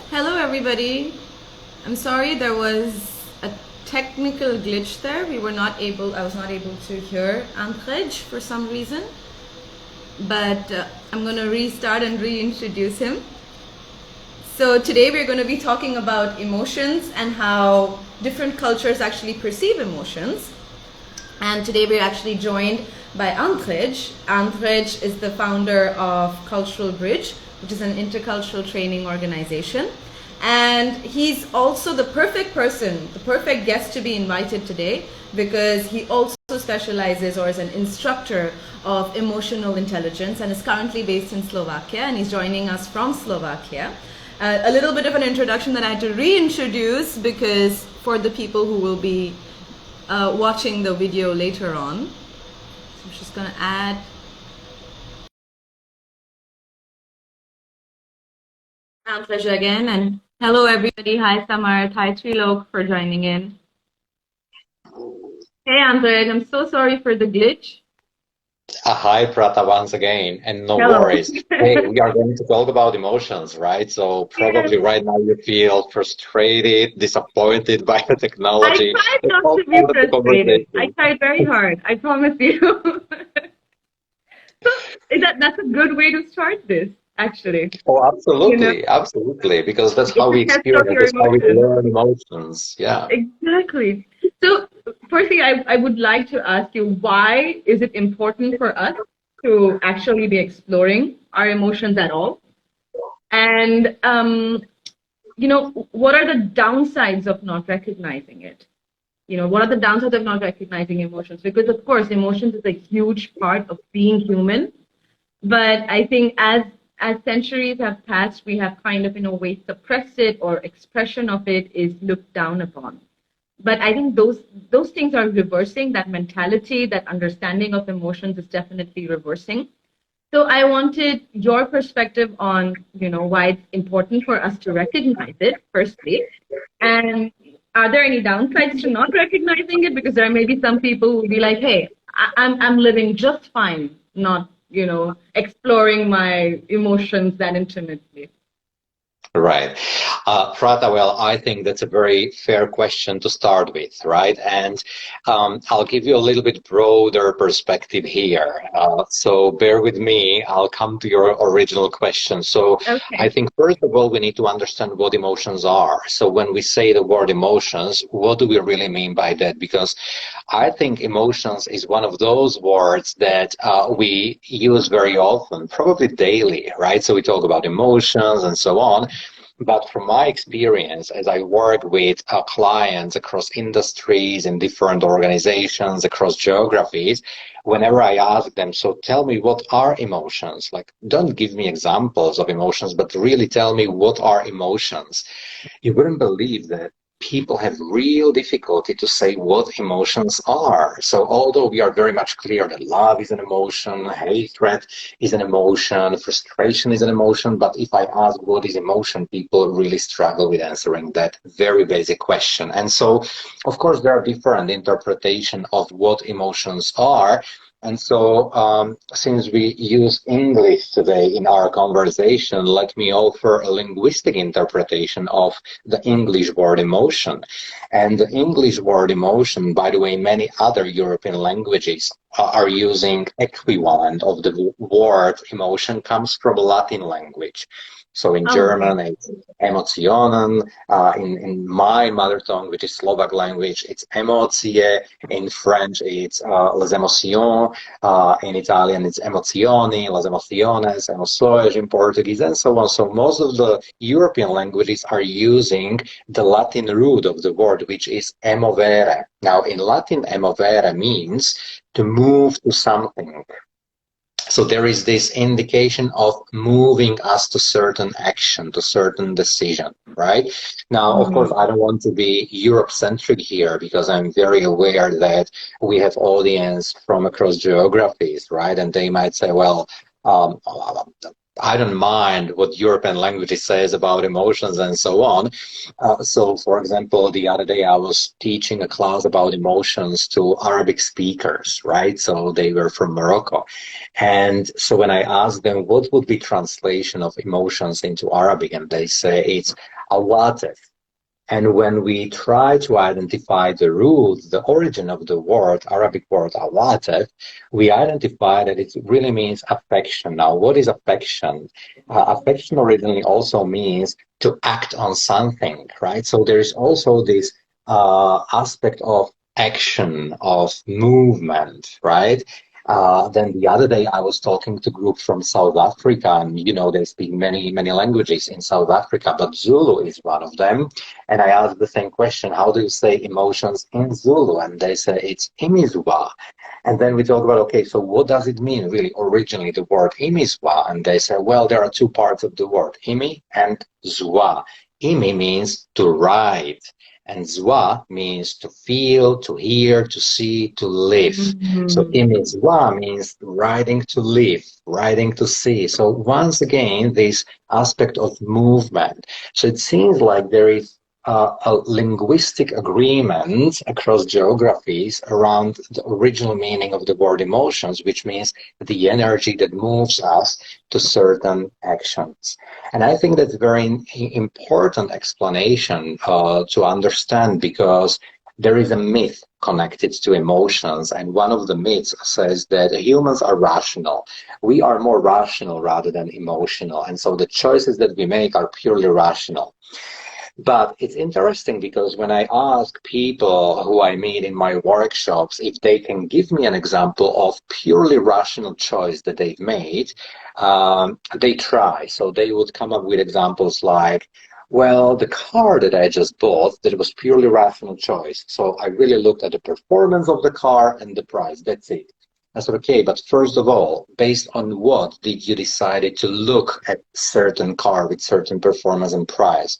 Hello, everybody. I'm sorry there was a technical glitch there. I was not able to hear Andrej for some reason. But I'm going to restart and reintroduce him. So today we're going to be talking about emotions and how different cultures actually perceive emotions. And today we're actually joined by Andrej. Andrej is the founder of Cultural Bridge, which is an intercultural training organization. And he's also the perfect person, the perfect guest to be invited today, because he also specializes or is an instructor of emotional intelligence and is currently based in Slovakia, and he's joining us from Slovakia. A little bit of an introduction that I had to reintroduce because for the people who will be watching the video later on. So I'm just going to add our pleasure again. And hello, everybody. Hi, Samarth. Hi, Trilok for joining in. Hey, Andrej. I'm so sorry for the glitch. Hi, Prata, once again, and no Hello. worries. Hey, we are going to talk about emotions, right? So Yes. probably right now you feel frustrated, disappointed by the I technology. tried It's not all to be part of the frustrated. I conversation. tried very hard. I promise you. So that's a good way to start this, actually. Oh, You know, absolutely, absolutely, because that's how it's a we test of experience, your that's how we emotions. learn emotions. Yeah. Exactly. So, firstly, I would like to ask you, why is it important for us to actually be exploring our emotions at all? And, what are the downsides of not recognizing it? What are the downsides of not recognizing emotions? Because, of course, emotions is a huge part of being human. But I think as centuries have passed, we have kind of, in a way, suppressed it, or expression of it is looked down upon. But I think those things are reversing. That mentality, that understanding of emotions is definitely reversing. So I wanted your perspective on, why it's important for us to recognize it, firstly. And are there any downsides to not recognizing it? Because there may be some people who will be like, hey, I'm living just fine, not, exploring my emotions that intimately. Right. Prata, well, I think that's a very fair question to start with, right? And I'll give you a little bit broader perspective here. So bear with me. I'll come to your original question. So I Okay. think, first of all, we need to understand what emotions are. So when we say the word emotions, what do we really mean by that? Because I think emotions is one of those words that we use very often, probably daily, right? So we talk about emotions and so on. But from my experience, as I work with clients across industries and different organizations across geographies, whenever I ask them, so tell me, what are emotions? Like, don't give me examples of emotions, but really tell me what are emotions. You wouldn't believe that people have real difficulty to say what emotions are. So although we are very much clear that love is an emotion, hatred is an emotion, frustration is an emotion, but if I ask what is emotion, people really struggle with answering that very basic question. And so, of course, there are different interpretation of what emotions are. And so, since we use English today in our conversation, let me offer a linguistic interpretation of the English word emotion. And the English word emotion, by the way, many other European languages are using equivalent of the word emotion, comes from Latin language. So in Okay. German, it's emotionen. In my mother tongue, which is Slovak language, it's emotie. In French, it's les émotions. In Italian, it's emozioni, les emociones, emoções in Portuguese, and so on. So most of the European languages are using the Latin root of the word, which is emovere. Now, in Latin, emovere means to move to something. So there is this indication of moving us to certain action, to certain decision, right? Now, of course, Mhm. I don't want to be Europe-centric here because I'm very aware that we have audience from across geographies, right? And they might say, well, I don't mind what European language says about emotions and so on. So, for example, the other day I was teaching a class about emotions to Arabic speakers, right? So they were from Morocco. And so when I asked them what would be translation of emotions into Arabic, and they say it's awatif. And when we try to identify the root, the origin of the word, Arabic word awatif, we identify that it really means affection. Now, what is affection? Affection originally also means to act on something, right? So there is also this aspect of action, of movement, right? Then the other day I was talking to a group from South Africa, and they speak many languages in South Africa, but Zulu is one of them. And I asked the same question: how do you say emotions in Zulu? And they say it's imizwa. And then we talk about, okay, so what does it mean really originally, the word imizwa? And they say, well, there are two parts of the word, imi and zwa. Imi means to ride, and zwa means to feel, to hear, to see, to live. So imi zwa means riding to live, riding to see. So once again, this aspect of movement. So it seems like there is a linguistic agreement across geographies around the original meaning of the word emotions, which means the energy that moves us to certain actions. And I think that's a very important explanation to understand, because there is a myth connected to emotions, and one of the myths says that humans are rational. We are more rational rather than emotional, and so the choices that we make are purely rational. But it's interesting because when I ask people who I meet in my workshops if they can give me an example of purely rational choice that they've made, they try. So they would come up with examples like, well, the car that I just bought, that was purely rational choice. So I really looked at the performance of the car and the price. That's it. I said, okay, but first of all, based on what did you decide to look at certain car with certain performance and price?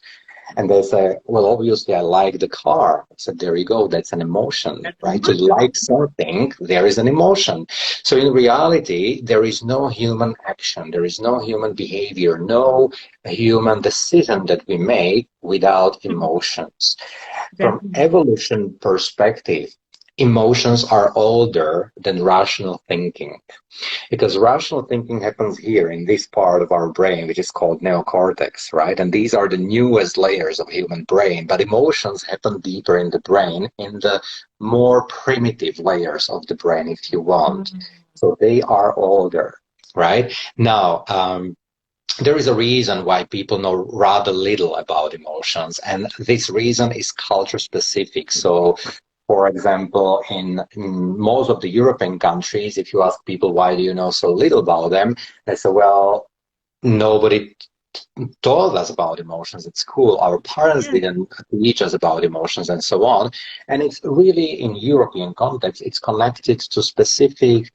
And they say, well, obviously I like the car. I said, there you go. That's an emotion, right? To like something, there is an emotion. So in reality, there is no human action. There is no human behavior, no human decision that we make without emotions. From evolution perspective, emotions are older than rational thinking, because rational thinking happens here in this part of our brain, which is called neocortex, right? And these are the newest layers of human brain, but emotions happen deeper in the brain, in the more primitive layers of the brain, if you want. So they are older, right? Now, there is a reason why people know rather little about emotions, and this reason is culture specific. So, for example, in most of the European countries, if you ask people why do you know so little about them, they say, well, nobody told us about emotions at school. Our parents didn't teach us about emotions and so on. And it's really, in European context, it's connected to specific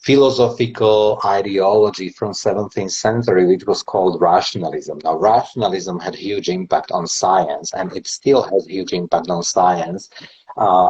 philosophical ideology from 17th century, which was called rationalism. Now, rationalism had huge impact on science, and it still has huge impact on science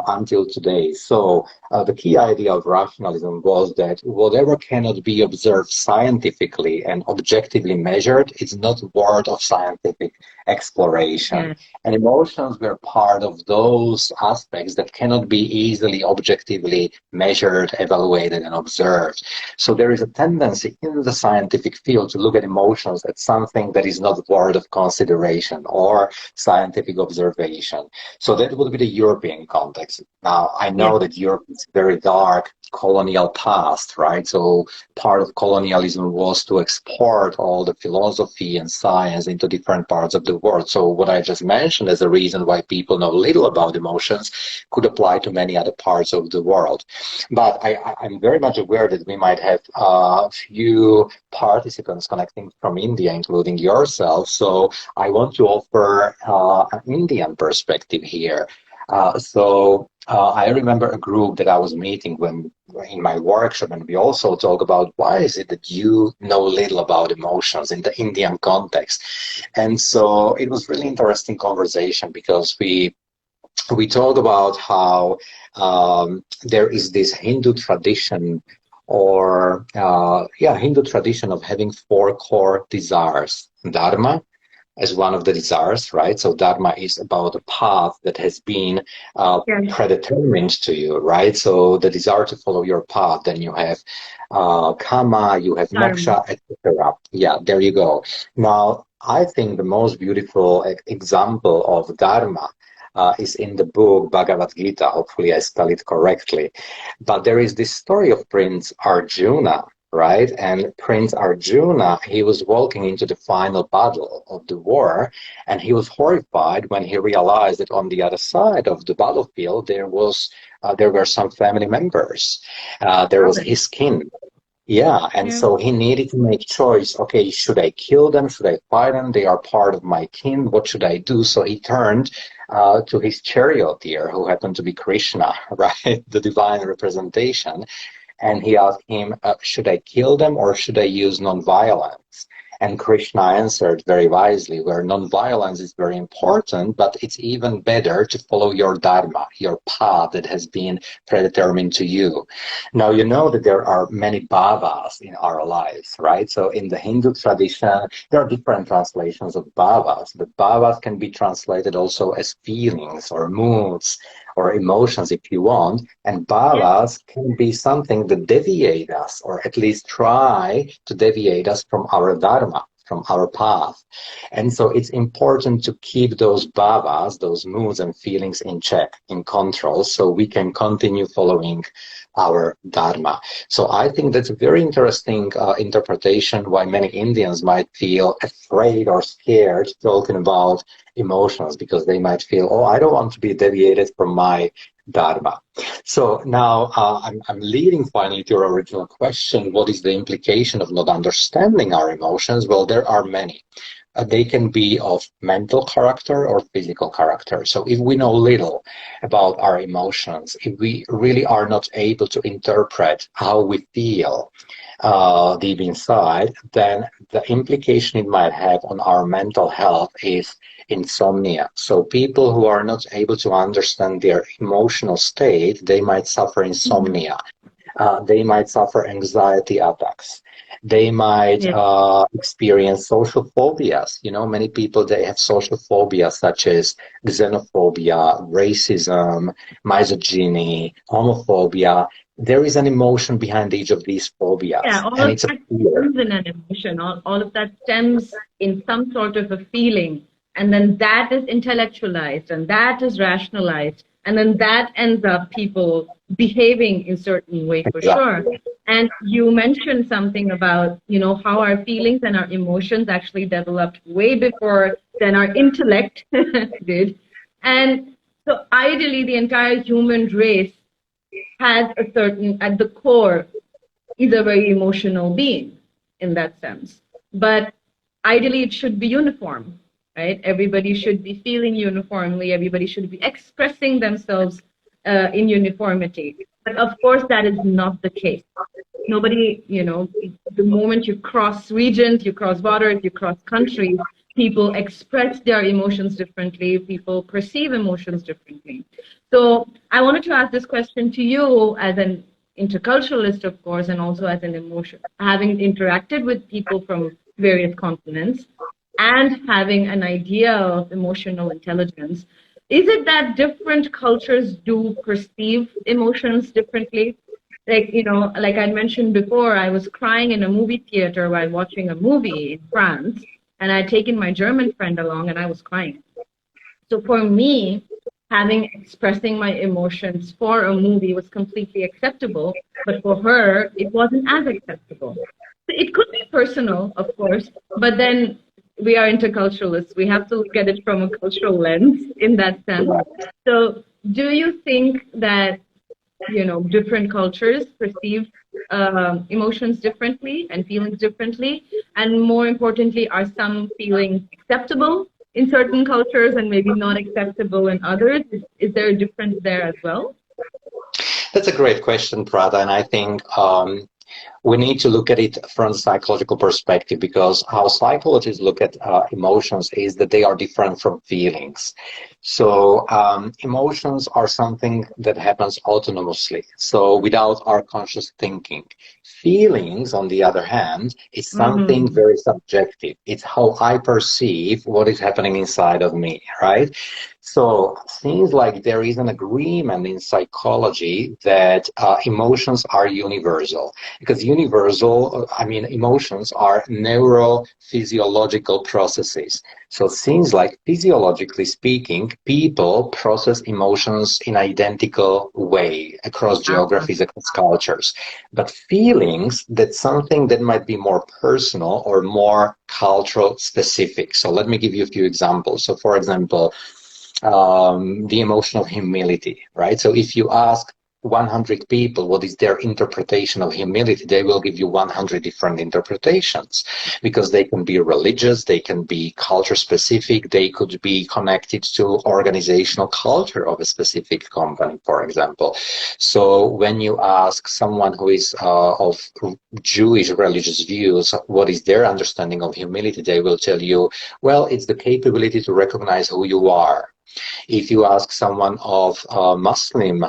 until today. So the key idea of rationalism was that whatever cannot be observed scientifically and objectively measured is not worth of scientific exploration. And emotions were part of those aspects that cannot be easily objectively measured, evaluated, and observed. So there is a tendency in the scientific field to look at emotions as something that is not worth of consideration or scientific observation. So that would be the European context. Now, I know that Europe is very dark colonial past, right? So part of colonialism was to export all the philosophy and science into different parts of the world. So what I just mentioned as a reason why people know little about emotions could apply to many other parts of the world. But I'm very much aware that we might have a few participants connecting from India, including yourself. So I want to offer an Indian perspective here. I remember a group that I was meeting when in my workshop, and we also talk about why is it that you know little about emotions in the Indian context. And so it was really interesting conversation, because we talk about how there is this Hindu tradition or Hindu tradition of having four core desires. Dharma as one of the desires, right? So dharma is about a path that has been predetermined to you, right? So the desire to follow your path. Then you have kama, you have moksha, etc. Yeah, there you go. Now, I think the most beautiful example of dharma is in the book Bhagavad Gita. Hopefully I spell it correctly. But there is this story of Prince Arjuna, right? And Prince Arjuna, he was walking into the final battle of the war, and he was horrified when he realized that on the other side of the battlefield there were some family members. There was his kin. Yeah, and so he needed to make choice. Okay, should I kill them? Should I fight them? They are part of my kin. What should I do? So he turned to his charioteer, who happened to be Krishna, right? The divine representation. And he asked him, should I kill them or should I use nonviolence? And Krishna answered very wisely, where nonviolence is very important, but it's even better to follow your dharma, your path that has been predetermined to you. Now, you know that there are many bhavas in our lives, right? So in the Hindu tradition, there are different translations of bhavas, but bhavas can be translated also as feelings or moods or emotions if you want, and bhavas can be something that deviate us, or at least try to deviate us from our dharma, from our path. And so it's important to keep those bhavas, those moods and feelings in check, in control, so we can continue following our dharma. So I think that's a very interesting interpretation why many Indians might feel afraid or scared talking about emotions, because they might feel, oh, I don't want to be deviated from my dharma. So now I'm leading finally to your original question. What is the implication of not understanding our emotions? Well, there are many. They can be of mental character or physical character. So if we know little about our emotions, if we really are not able to interpret how we feel deep inside, then the implication it might have on our mental health is insomnia. So people who are not able to understand their emotional state, they might suffer insomnia. They might suffer anxiety attacks. They might experience social phobias. You know, many people, they have social phobias such as xenophobia, racism, misogyny, homophobia. There is an emotion behind each of these phobias. Yeah, all of that stems in an emotion. All of that stems in some sort of a feeling. And then that is intellectualized and that is rationalized. And then that ends up people behaving in certain way for sure. And you mentioned something about, you know, how our feelings and our emotions actually developed way before than our intellect did. And so ideally the entire human race has a certain, at the core, is a very emotional being in that sense. But ideally it should be uniform. Right? Everybody should be feeling uniformly. Everybody should be expressing themselves in uniformity. But of course, that is not the case. Nobody, you know, the moment you cross regions, you cross borders, you cross countries, people express their emotions differently. People perceive emotions differently. So I wanted to ask this question to you as an interculturalist, of course, and also as an emotion, having interacted with people from various continents, and having an idea of emotional intelligence. Is it that different cultures do perceive emotions differently? Like, you know, like I mentioned before, I was crying in a movie theater while watching a movie in France, and I'd taken my German friend along and I was crying. So for me, expressing my emotions for a movie was completely acceptable, but for her, it wasn't as acceptable. So it could be personal, of course, but then we are interculturalists. We have to look at it from a cultural lens in that sense. So do you think that, you know, different cultures perceive emotions differently and feelings differently? And more importantly, are some feelings acceptable in certain cultures and maybe not acceptable in others? Is there a difference there as well? That's a great question, Prada, and I think we need to look at it from a psychological perspective, because how psychologists look at emotions is that they are different from feelings. So emotions are something that happens autonomously, so without our conscious thinking. Feelings, on the other hand, is something very subjective. It's how I perceive what is happening inside of me, right? So seems like there is an agreement in psychology that emotions are universal, because emotions are neurophysiological processes. So it seems like, physiologically speaking, people process emotions in identical way across geographies, across cultures. But feelings, that's something that might be more personal or more cultural specific. So let me give you a few examples. So for example, the emotion of humility, right? So if you ask 100 people what is their interpretation of humility, they will give you 100 different interpretations, because they can be religious, they can be culture specific, they could be connected to organizational culture of a specific company, for example. So when you ask someone who is of Jewish religious views what is their understanding of humility, they will tell you, well, it's the capability to recognize who you are. If you ask someone of Muslim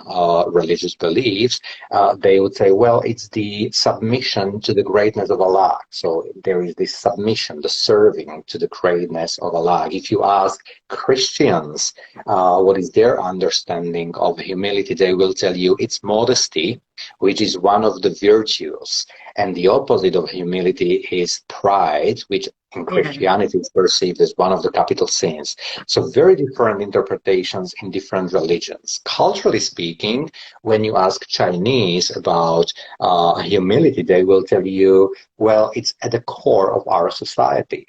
religious beliefs, they would say, well, it's the submission to the greatness of Allah. So there is this submission, the serving to the greatness of Allah. If you ask Christians what is their understanding of humility, they will tell you it's modesty, which is one of the virtues. And the opposite of humility is pride, which in Christianity is perceived as one of the capital sins. So very different interpretations in different religions. Culturally speaking, when you ask Chinese about humility, they will tell you, well, it's at the core of our society.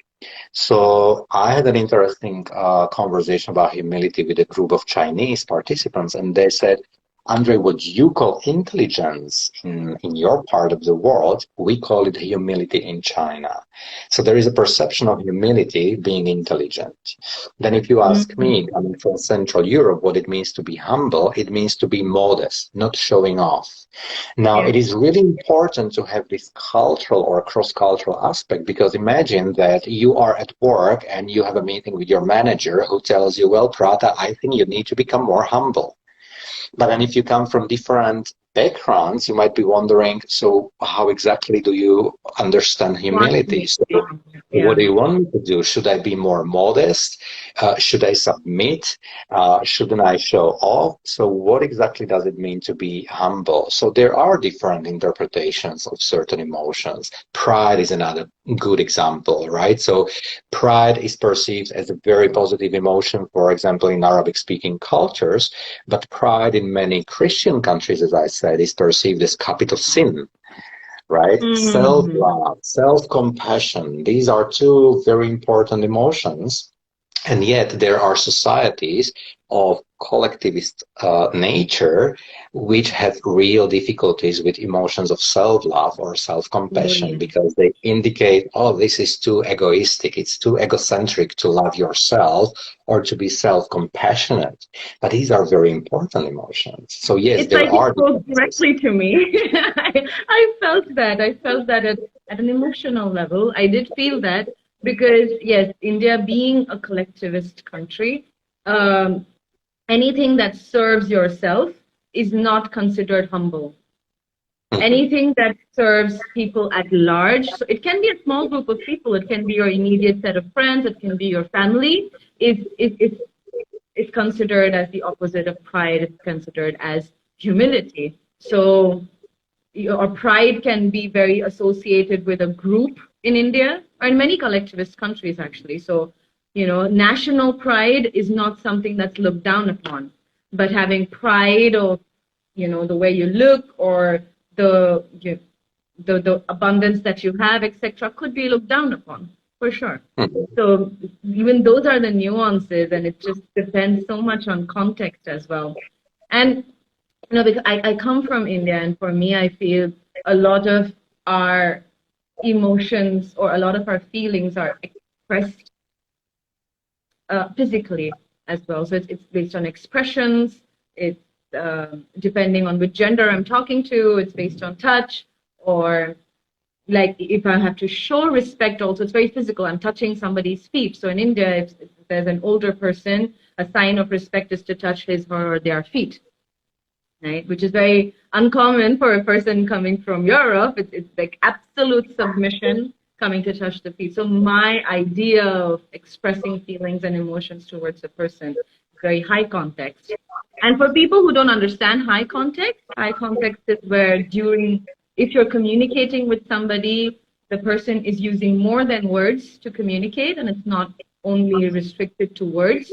So I had an interesting conversation about humility with a group of Chinese participants, and they said, Andre, what you call intelligence in your part of the world, we call it humility in China. So there is a perception of humility being intelligent. Then if you ask me, coming from Central Europe, what it means to be humble, it means to be modest, not showing off. Now, it is really important to have this cultural or cross-cultural aspect, because imagine that you are at work and you have a meeting with your manager who tells you, well, Prata, I think you need to become more humble. But then if you come from different backgrounds, you might be wondering, so how exactly do you understand humility? So what do you want me to do? Should I be more modest? Should I submit? Shouldn't I show off? So what exactly does it mean to be humble? So there are different interpretations of certain emotions. Pride is another good example, right? So pride is perceived as a very positive emotion, for example, in Arabic-speaking cultures, but pride in many Christian countries, as I said, is perceived as capital sin, right? Self-love, self-compassion, these are two very important emotions. And yet there are societies of collectivist nature which have real difficulties with emotions of self-love or self-compassion, because they indicate, oh, this is too egoistic, it's too egocentric to love yourself or to be self-compassionate. But these are very important emotions. So yes, there are. It spoke directly to me. I felt that. I felt that at an emotional level. I did feel that, because yes, India being a collectivist country, anything that serves yourself is not considered humble. Anything that serves people at large, so it can be a small group of people, it can be your immediate set of friends, it can be your family, it's considered as the opposite of pride, it's considered as humility. So your pride can be very associated with a group in India, or in many collectivist countries actually. So, national pride is not something that's looked down upon, but having pride of, the way you look, or the abundance that you have, etc., could be looked down upon, for sure. So even those are the nuances, and it just depends so much on context as well. And because I come from India, and for me, I feel a lot of our emotions or a lot of our feelings are expressed physically as well. So it's based on expressions. It's depending on which gender I'm talking to. It's based on touch, or like if I have to show respect also, it's very physical. I'm touching somebody's feet. So in India, if there's an older person, a sign of respect is to touch his or their feet, right? Which is very uncommon for a person coming from Europe. It's like absolute submission coming to touch the feet. So my idea of expressing feelings and emotions towards a person is very high context. And for people who don't understand high context is where if you're communicating with somebody, the person is using more than words to communicate, and it's not only restricted to words,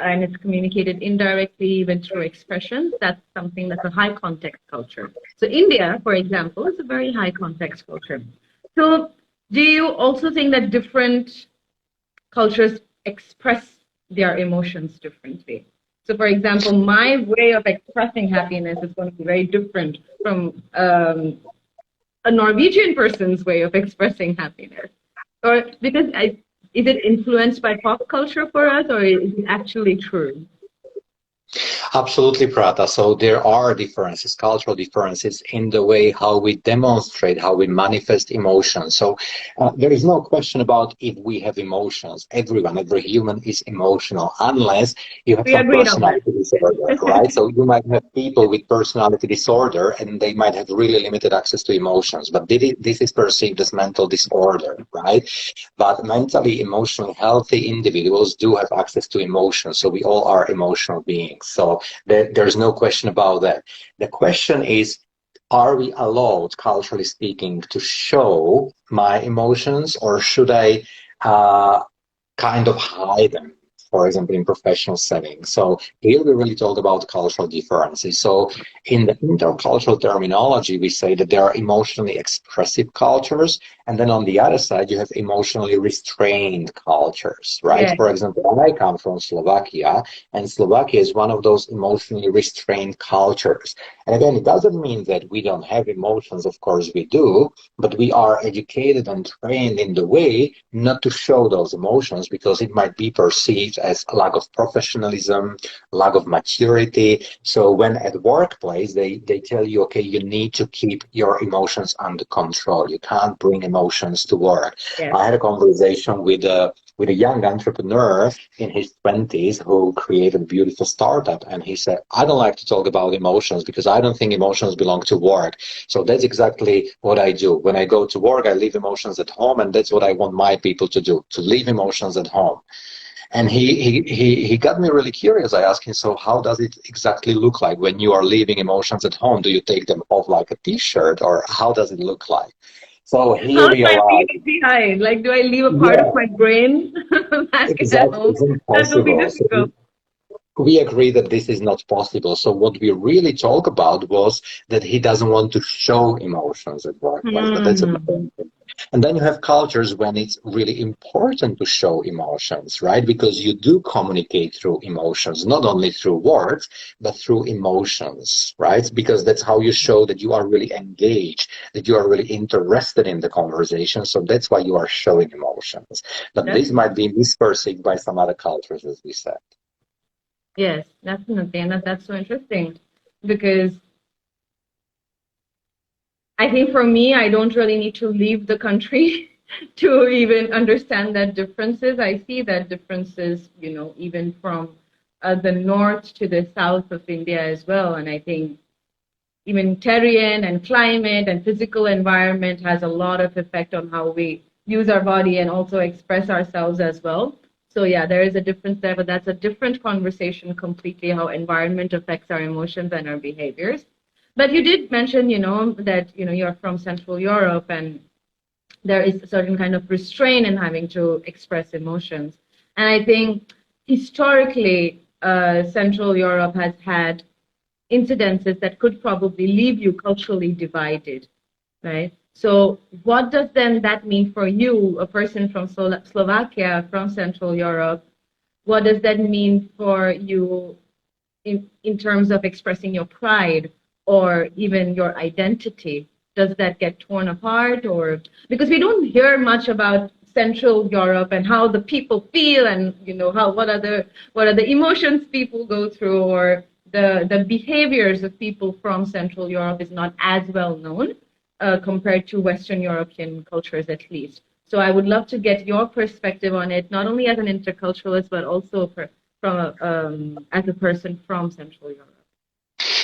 and it's communicated indirectly, even through expressions. That's something that's a high context culture. So India, for example, is a very high context culture. So do you also think that different cultures express their emotions differently? So, for example, my way of expressing happiness is going to be very different from a Norwegian person's way of expressing happiness. Or because is it influenced by pop culture for us, or is it actually true? Absolutely, Prata. So there are differences, cultural differences in the way how we demonstrate, how we manifest emotions. So there is no question about if we have emotions. Every human is emotional, unless you have We some agreed on that. personality disorder, right? So you might have people with personality disorder, and they might have really limited access to emotions, but this is perceived as mental disorder, right? But mentally, emotionally healthy individuals do have access to emotions. So we all are emotional beings. So there's no question about that. The question is, are we allowed, culturally speaking, to show my emotions, or should I kind of hide them, for example, in professional settings? So here we really talk about cultural differences. So in the intercultural terminology, we say that there are emotionally expressive cultures, and then on the other side, you have emotionally restrained cultures, right? Yeah. For example, I come from Slovakia, and Slovakia is one of those emotionally restrained cultures. And again, it doesn't mean that we don't have emotions. Of course we do, but we are educated and trained in the way not to show those emotions, because it might be perceived as a lack of professionalism, lack of maturity. So when at workplace, they tell you, okay, you need to keep your emotions under control. You can't bring emotions to work. Yeah. I had a conversation with a young entrepreneur in his 20s who created a beautiful startup. And he said, I don't like to talk about emotions because I don't think emotions belong to work. So that's exactly what I do. When I go to work, I leave emotions at home. And that's what I want my people to do, to leave emotions at home. And he got me really curious. I asked him, so how does it exactly look like when you are leaving emotions at home? Do you take them off like a t-shirt, or how does it look like? So he How do I leave realized, it behind? Like, do I leave a part of yeah, my brain back at exactly, home? it's That will be impossible. So difficult. we agree that this is not possible. So what we really talk about was that he doesn't want to show emotions at workplace, but that's a Hmm. different thing. And then you have cultures when it's really important to show emotions, right? Because you do communicate through emotions, not only through words, but through emotions, right? Because that's how you show that you are really engaged, that you are really interested in the conversation. So that's why you are showing emotions. But this might be misperceived by some other cultures, as we said. Yes, definitely. And that's so interesting because I think for me, I don't really need to leave the country to even understand that differences. I see that differences, even from the north to the south of India as well. And I think even terrain and climate and physical environment has a lot of effect on how we use our body and also express ourselves as well. So yeah, there is a difference there, but that's a different conversation completely, how environment affects our emotions and our behaviors. But you did mention, that, you're from Central Europe and there is a certain kind of restraint in having to express emotions. And I think historically, Central Europe has had incidences that could probably leave you culturally divided, right? So what does then that mean for you, a person from Slovakia, from Central Europe? What does that mean for you in terms of expressing your pride or even your identity? Does that get torn apart? Or because we don't hear much about Central Europe and how the people feel, and how what are the emotions people go through, or the behaviors of people from Central Europe is not as well known. compared to Western European cultures, at least. So I would love to get your perspective on it, not only as an interculturalist, but also as a person from Central Europe.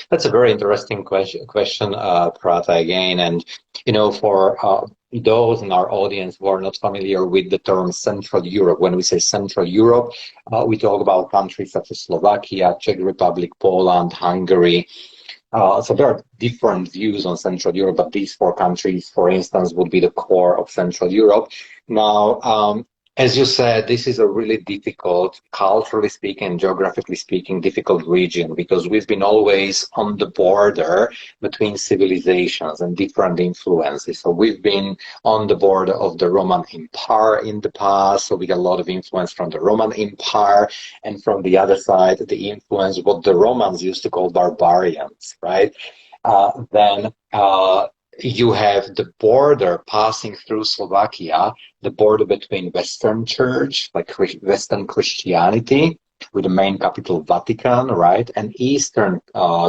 That's a very interesting question, Prata, again. And, for those in our audience who are not familiar with the term Central Europe, when we say Central Europe, we talk about countries such as Slovakia, Czech Republic, Poland, Hungary. So there are different views on Central Europe, but these four countries, for instance, would be the core of Central Europe. Now, as you said, this is a really difficult, culturally speaking, geographically speaking, difficult region because we've been always on the border between civilizations and different influences. So we've been on the border of the Roman Empire in the past, so we got a lot of influence from the Roman Empire, and from the other side, the influence what the Romans used to call barbarians, right? Then you have the border passing through Slovakia, the border between Western Church, like Western Christianity, with the main capital Vatican, right, and Eastern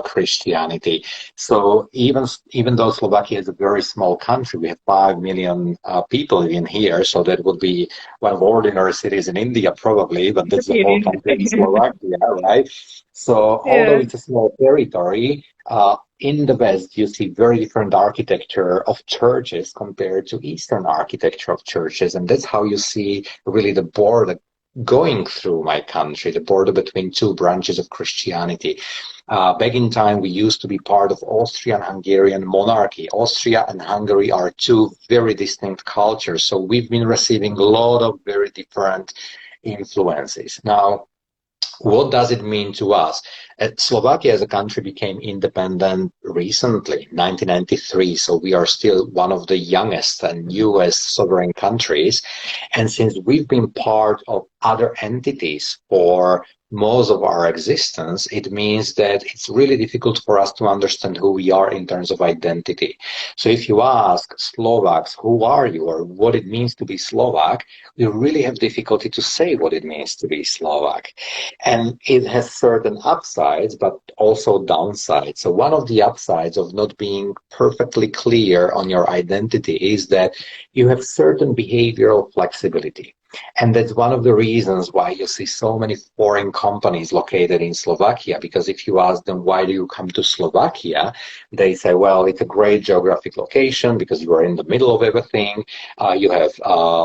Christianity. So even though Slovakia is a very small country, we have 5 million people in here, so that would be one of ordinary cities in India probably, but that's the whole country in Slovakia, right? So although it's a small territory, in the West, you see very different architecture of churches compared to Eastern architecture of churches. And that's how you see really the border going through my country, the border between two branches of Christianity. Back in time, we used to be part of Austrian-Hungarian monarchy. Austria and Hungary are two very distinct cultures. So we've been receiving a lot of very different influences. Now, what does it mean to us? Slovakia as a country became independent recently, 1993, so we are still one of the youngest and newest sovereign countries. And since we've been part of other entities for most of our existence, it means that it's really difficult for us to understand who we are in terms of identity. So if you ask Slovaks, who are you or what it means to be Slovak, we really have difficulty to say what it means to be Slovak. And it has certain upsides, but also downsides. So one of the upsides of not being perfectly clear on your identity is that you have certain behavioral flexibility. And that's one of the reasons why you see so many foreign companies located in Slovakia, because if you ask them, why do you come to Slovakia? They say, well, it's a great geographic location because you are in the middle of everything. You have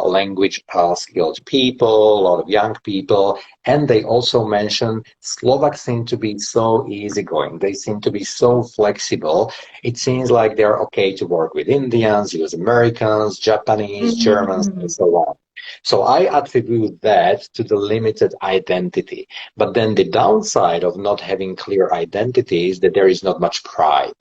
language skilled people, a lot of young people. And they also mention Slovaks seem to be so easygoing. They seem to be so flexible. It seems like they're okay to work with Indians, US Americans, Japanese, Germans, and so on. So I attribute that to the limited identity. But then the downside of not having clear identity is that there is not much pride.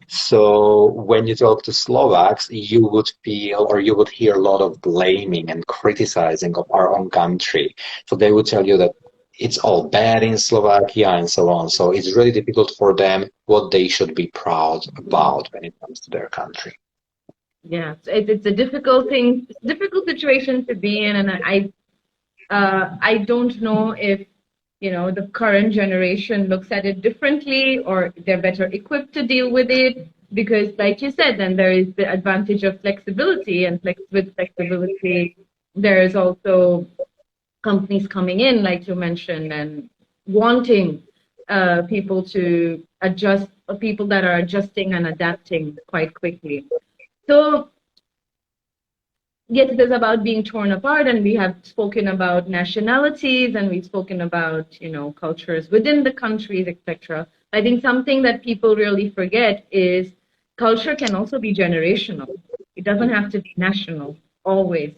So when you talk to Slovaks, you would feel or you would hear a lot of blaming and criticizing of our own country. So they would tell you that it's all bad in Slovakia and so on. So it's really difficult for them what they should be proud about when it comes to their country. Yeah, it's a difficult thing, difficult situation to be in, and I don't know if the current generation looks at it differently or they're better equipped to deal with it because, like you said, then there is the advantage of flexibility, and with flexibility, there is also companies coming in, like you mentioned, and wanting people to adjust, people that are adjusting and adapting quite quickly. So, yes, it is about being torn apart, and we have spoken about nationalities, and we've spoken about, cultures within the countries, etc. I think something that people really forget is culture can also be generational. It doesn't have to be national, always.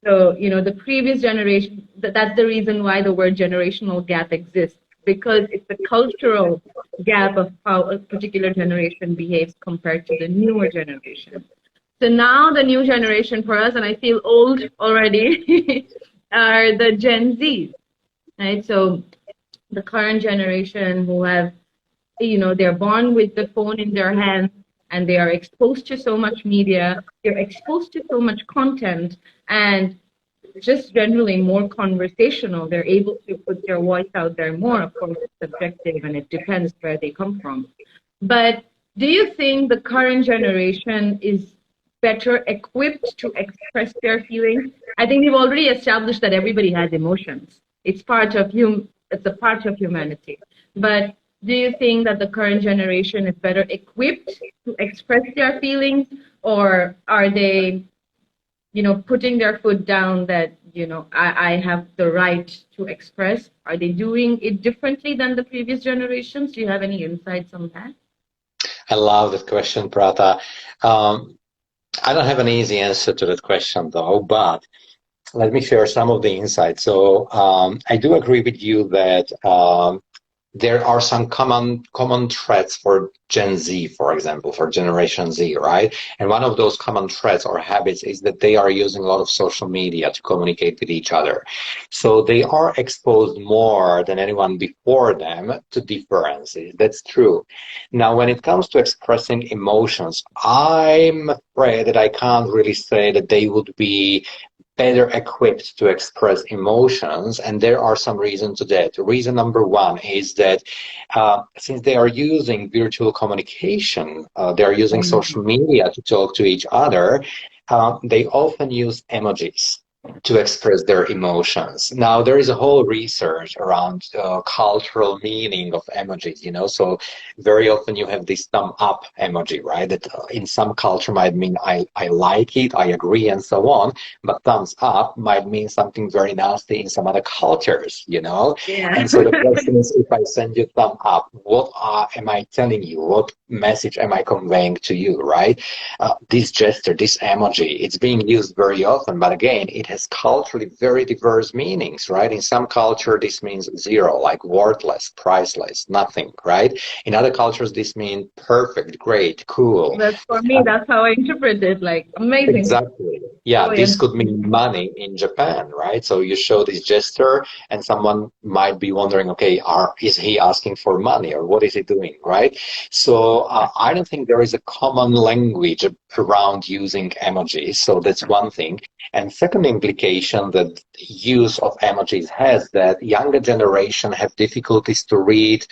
So, the previous generation, that's the reason why the word generational gap exists, because it's a cultural gap of how a particular generation behaves compared to the newer generation. So now the new generation for us, and I feel old already, are the Gen Zs, right? So the current generation who have, they're born with the phone in their hands and they are exposed to so much media, they're exposed to so much content and just generally more conversational. They're able to put their voice out there more. Of course, it's subjective and it depends where they come from. But Do you think the current generation is better equipped to express their feelings? I think we've already established that everybody has emotions. It's a part of humanity. But do you think that the current generation is better equipped to express their feelings, or are they, putting their foot down that, I have the right to express? Are they doing it differently than the previous generations? Do you have any insights on that? I love that question, Prata. I don't have an easy answer to that question, though, but let me share some of the insights. So I do agree with you that there are some common threads for Gen Z, for example, for Generation Z, right? And one of those common threads or habits is that they are using a lot of social media to communicate with each other. So they are exposed more than anyone before them to differences. That's true. Now, when it comes to expressing emotions, I'm afraid that I can't really say that they would be better equipped to express emotions, and there are some reasons to that. Reason number one is that since they are using virtual communication, they are using social media to talk to each other, they often use emojis to express their emotions. Now, there is a whole research around cultural meaning of emojis, so very often you have this thumb up emoji, right? That in some culture might mean I like it, I agree, and so on, but thumbs up might mean something very nasty in some other cultures, Yeah. And so the question is, if I send you thumb up, what am I telling you? What message am I conveying to you, right? This gesture, this emoji, it's being used very often, but again, it has culturally very diverse meanings, right? In some culture, this means zero, like worthless, priceless, nothing, right? In other cultures, this means perfect, great, cool. For me, that's how I interpret it, like amazing. Exactly. Yeah, this could mean money in Japan, right? So you show this gesture and someone might be wondering, okay, is he asking for money or what is he doing, right? So I don't think there is a common language around using emojis. So that's one thing. And second implication that use of emojis has that younger generation have difficulties to read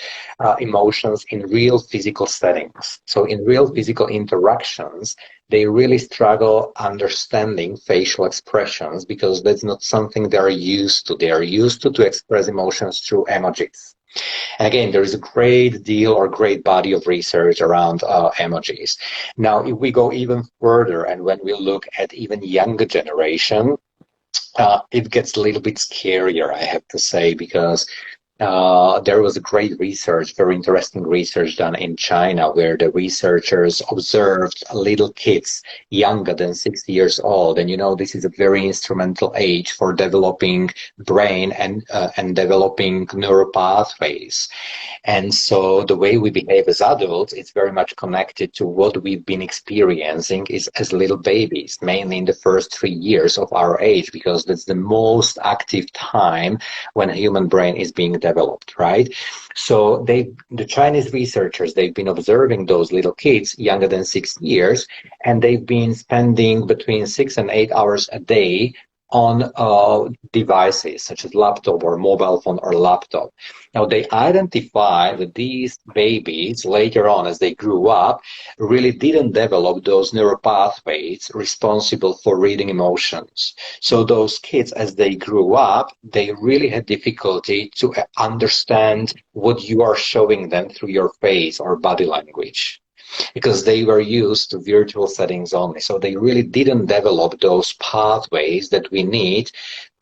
emotions in real physical settings. So in real physical interactions, they really struggle understanding facial expressions because that's not something they're used to. They are used to express emotions through emojis. And again, there is a great deal or great body of research around emojis. Now, if we go even further and when we look at even younger generation, it gets a little bit scarier, I have to say, because there was a great research, very interesting research done in China, where the researchers observed little kids younger than 6 years old. And this is a very instrumental age for developing brain and developing neural pathways. And so the way we behave as adults is very much connected to what we've been experiencing as little babies, mainly in the first 3 years of our age, because that's the most active time when a human brain is being developed, right? So the Chinese researchers, they've been observing those little kids younger than 6 years, and they've been spending between 6 and 8 hours a day on devices such as laptop or mobile phone or laptop. Now, they identify that these babies later on, as they grew up, really didn't develop those neural pathways responsible for reading emotions. So those kids, as they grew up, they really had difficulty to understand what you are showing them through your face or body language, because they were used to virtual settings only. So they really didn't develop those pathways that we need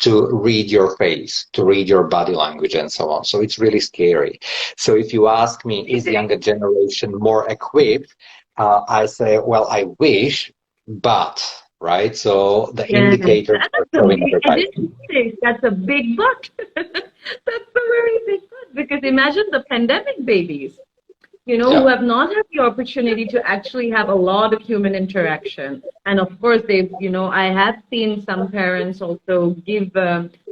to read your face, to read your body language, and so on. So it's really scary. So if you ask me, is the younger generation more equipped? I say, well, I wish, but, right? So the indicators are showing otherwise. That's a big but. That's a very big but, because imagine the pandemic babies, who have not had the opportunity to actually have a lot of human interaction. And of course, I have seen some parents also give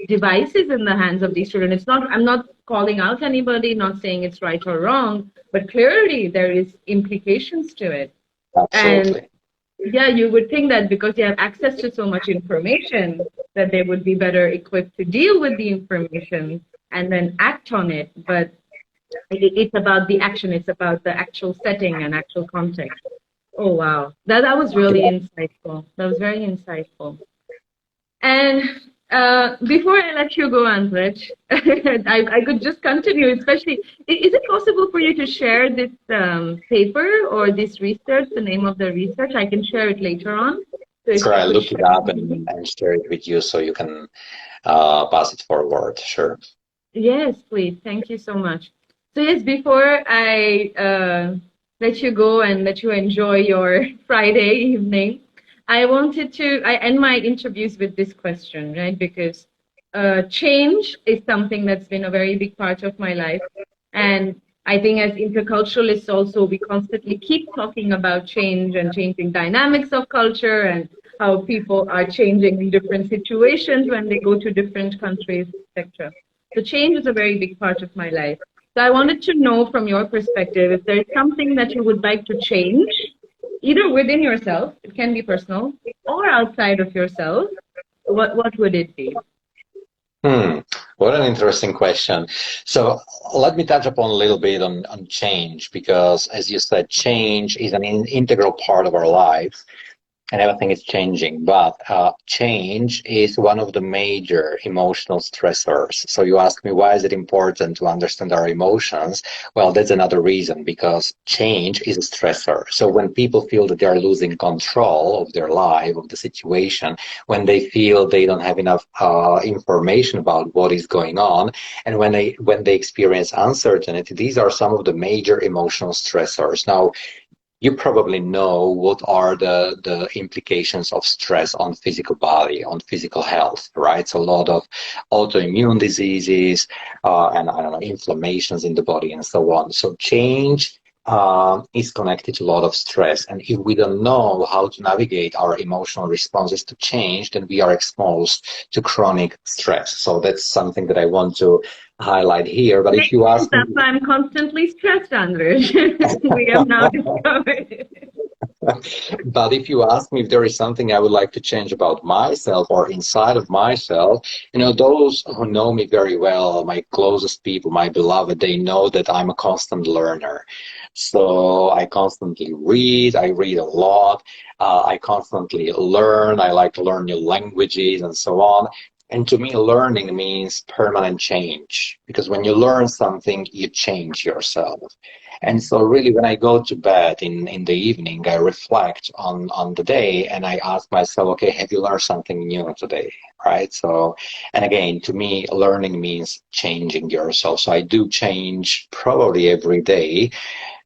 devices in the hands of these children. I'm not calling out anybody, not saying it's right or wrong, but clearly there is implications to it. Absolutely. And yeah, you would think that because they have access to so much information, that they would be better equipped to deal with the information and then act on it. But It's about the action. It's about the actual setting and actual context. Oh, wow. That was really insightful. That was very insightful. And before I let you go, Andrej, I could just continue, especially, is it possible for you to share this paper or this research, the name of the research? I can share it later on. So if Sure, you I could look it share up it. and share it with you so you can pass it forward. Sure. Yes, please. Thank you so much. So yes, before I let you go and let you enjoy your Friday evening, I end my interviews with this question, right? Because change is something that's been a very big part of my life. And I think as interculturalists also, we constantly keep talking about change and changing dynamics of culture and how people are changing in different situations when they go to different countries, etc. So change is a very big part of my life. So I wanted to know from your perspective if there is something that you would like to change, either within yourself, it can be personal, or outside of yourself, what would it be? What an interesting question. So let me touch upon a little bit on change, because as you said, change is an integral part of our lives. And everything is changing, but change is one of the major emotional stressors. So you ask me, why is it important to understand our emotions? Well, that's another reason, because change is a stressor. So when people feel that they are losing control of their life, of the situation, when they feel they don't have enough information about what is going on, and when they experience uncertainty, these are some of the major emotional stressors. Now, you probably know what are the implications of stress on physical body, on physical health, right? So a lot of autoimmune diseases and I don't know, inflammations in the body and so on. So change is connected to a lot of stress. And if we don't know how to navigate our emotional responses to change, then we are exposed to chronic stress. So that's something that I want to highlight here. But if Makes you sense. ask me, That's why I'm constantly stressed, Andrej. We have now discovered it. but if you ask me if there is something I would like to change about myself or inside of myself, those who know me very well, my closest people, my beloved, they know that I'm a constant learner. So I constantly read, I read a lot, I constantly learn, I like to learn new languages and so on. And to me, learning means permanent change, because when you learn something, you change yourself. And so really when I go to bed in the evening, I reflect on the day and I ask myself, okay, have you learned something new today? Right? So, and again, to me, learning means changing yourself. So I do change probably every day.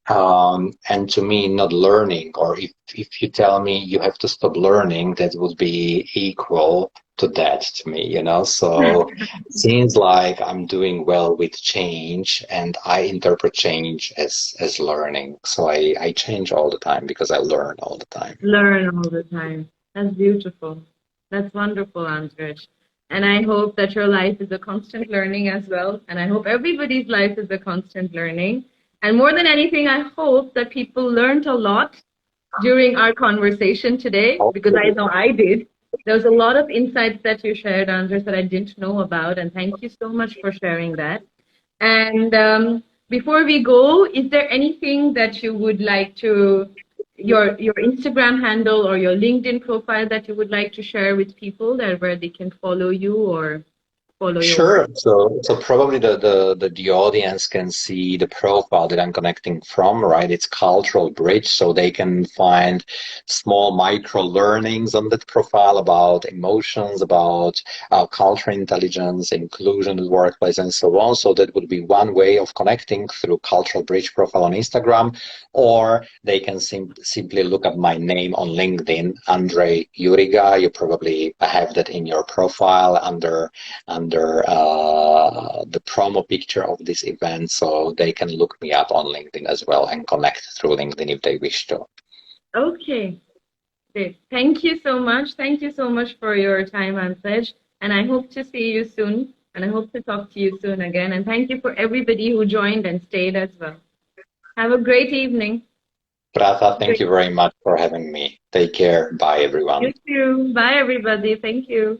And to me, not learning, or if you tell me you have to stop learning, that would be equal to that to me. So it seems like I'm doing well with change, and I interpret change as learning. So I change all the time because I learn all the time. Learn all the time. That's beautiful. That's wonderful, Andrej. And I hope that your life is a constant learning as well. And I hope everybody's life is a constant learning. And more than anything, I hope that people learned a lot during our conversation today, because I know I did. There was a lot of insights that you shared, Andres, that I didn't know about. And thank you so much for sharing that. And before we go, is there anything that you would like to, your Instagram handle or your LinkedIn profile that you would like to share with people that where they can follow you or follow your work? Sure. So probably the audience can see the profile that I'm connecting from, right? It's Cultural Bridge, so they can find small micro learnings on that profile about emotions, about cultural intelligence, inclusion in the workplace, and so on. So that would be one way of connecting through Cultural Bridge profile on Instagram, or they can simply look up my name on LinkedIn, Andrej Juriga. You probably have that in your profile under the promo picture of this event, so they can look me up on LinkedIn as well and connect through LinkedIn if they wish to. Okay, great. Thank you so much. Thank you so much for your time, Ansej. And I hope to see you soon. And I hope to talk to you soon again. And thank you for everybody who joined and stayed as well. Have a great evening. Pratha, thank you very much for having me. Take care. Bye, everyone. You too. Bye, everybody. Thank you.